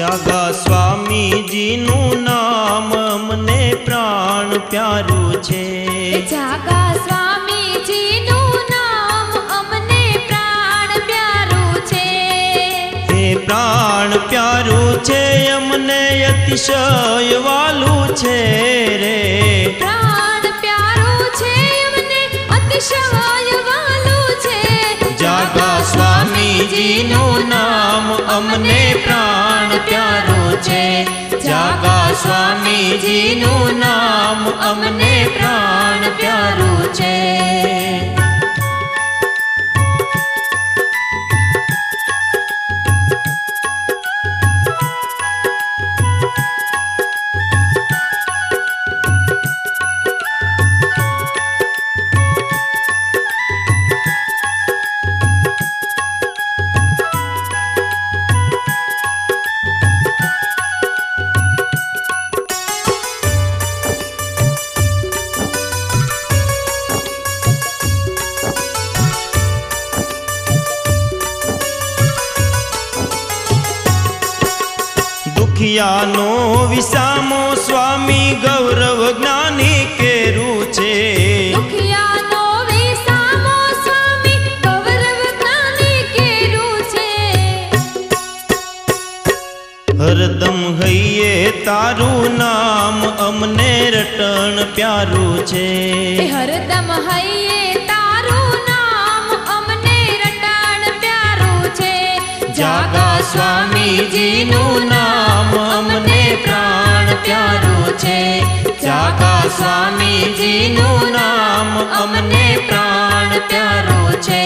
જાગા સ્વામીજીનું નામ અમને પ્રાણ પ્યારું છે. જાગા સ્વામીજીનું નામ અમને પ્રાણ પ્યારું છે. એ પ્રાણ પ્યારું છે અમને અતિશય વાલું છે રે. પ્રાણ પ્યારું છે અમને અતિશય વાલું છે. જાગા સ્વામીજીનું નામ અમને પ્રાણ પ્યારું છે. જાગા સ્વામીજીનું નામ અમને પ્રાણ પ્યારું છે. દુખિયાનો વિસામો સ્વામી ગૌરવ જ્ઞાની કેરું છે. દુખિયાનો વિસામો સ્વામી ગૌરવ જ્ઞાની કેરું છે. હરદમ હૈયે તારું નામ અમને રટણ પ્યારું છે. હરદમ હૈયે તારું નામ અમને રટણ પ્યારું છે. જાગા સ્વામીજીનું નામ અમને પ્રાણ પ્યારું છે. જાગા સ્વામીજીનું નામ અમને પ્રાણ પ્યારું છે.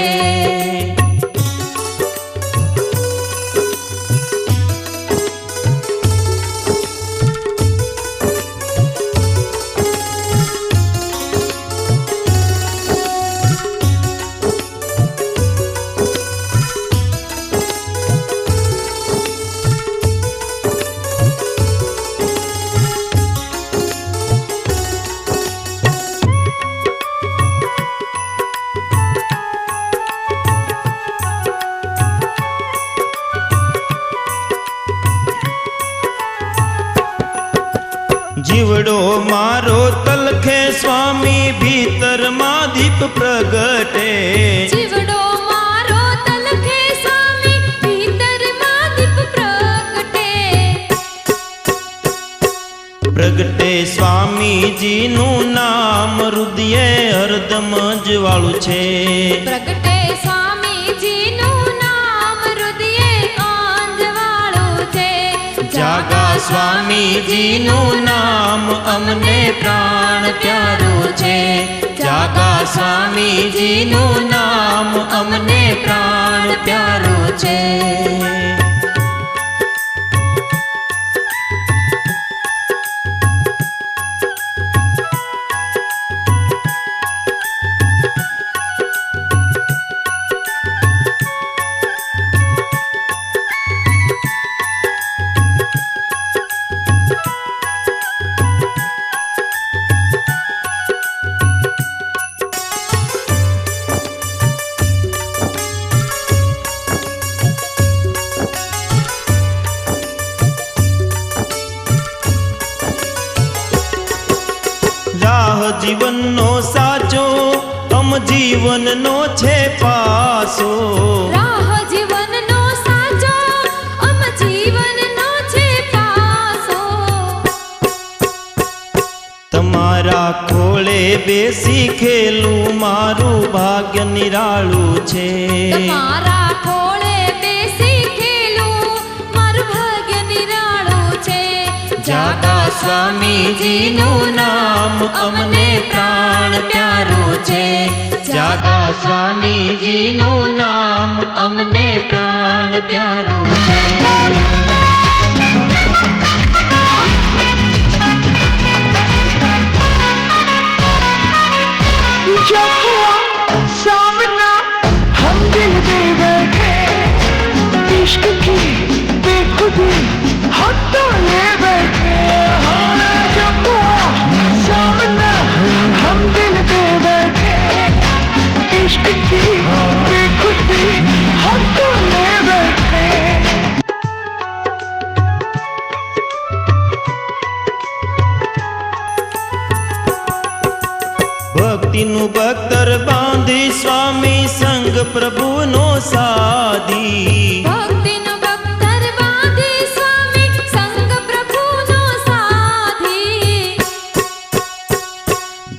જીવડો મારો તલખે સ્વામી ભીતરમાં દીપ પ્રગટે. જીવડો મારો તલખે સ્વામી ભીતરમાં દીપ પ્રગટે. પ્રગટે સ્વામીજીનું નામ હૃદયે હરદમ જવાળું છે. પ્રગટે સ્વામીજીનું નામ હૃદયે આંજવાળું છે. જાગા સ્વામીજીનું નામ અમને પ્રાણ પ્યારું છે. જાગા સ્વામીજીનું નામ અમને પ્રાણ પ્યારું છે. રાહ જીવનનો સાચો અમ જીવનનો છે પાસો. રાહ જીવનનો સાચો અમ જીવનનો છે પાસો. તમારા ખોળે બેસી ખેલું મારું ભાગ્ય નિરાળું છે. તમારા ખોળે બેસી ખેલું મારું ભાગ્ય નિરાળું છે. જાગા સ્વામીજીનું નામ અમને પ્રાણ પ્યારું છે. જાગા સ્વામીજીનું નામ અમને પ્રાણ પ્યારું છે. सामना हम दिल दे बैठे इश्क की बेखुदी हम तो ले बैठे. सामना हम दिल दे बैठे इश्क की बेखुदी हम तो ले बैठे. ભક્તિનું બખ્તર બાંધી સ્વામી સંગ પ્રભુનો સાધી ભક્તિનો બખ્તર બાંધી સ્વામી સંગ પ્રભુનો સાધી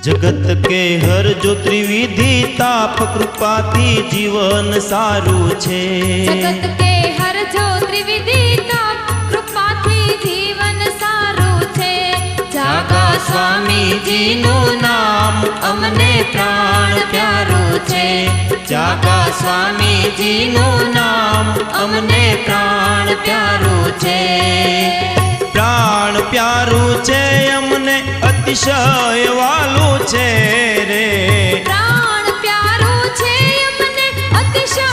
જગત કે હર જો ત્રિવિધિ તાપ કૃપાથી જીવન સારું છે જગત કે હર જો ત્રિવિધિ તાપ કૃપાથી જીવન સારું છે જાગા સ્વામીજીનું નામ અમને પ્રાણ પ્યારું છે જાગા સ્વામીજીનું નામ અમને પ્રાણ પ્યારું છે પ્રાણ પ્યારું છે અમને અતિશય વાલું છે રે પ્રાણ પ્યારું છે અમને અતિશય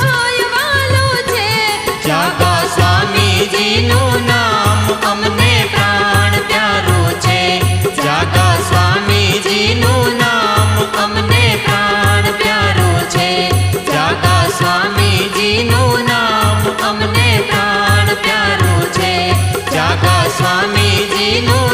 વાલું છે જાગા સ્વામીજીનું નામ અમને પ્રાણ પ્યારું છે જાગા સ્વામીજીનું નામ અમને પ્રાણ પ્યારું છે જાગા સ્વામીજીનું નામ અમને પ્રાણ પ્યારું છે જાગા સ્વામીજીનું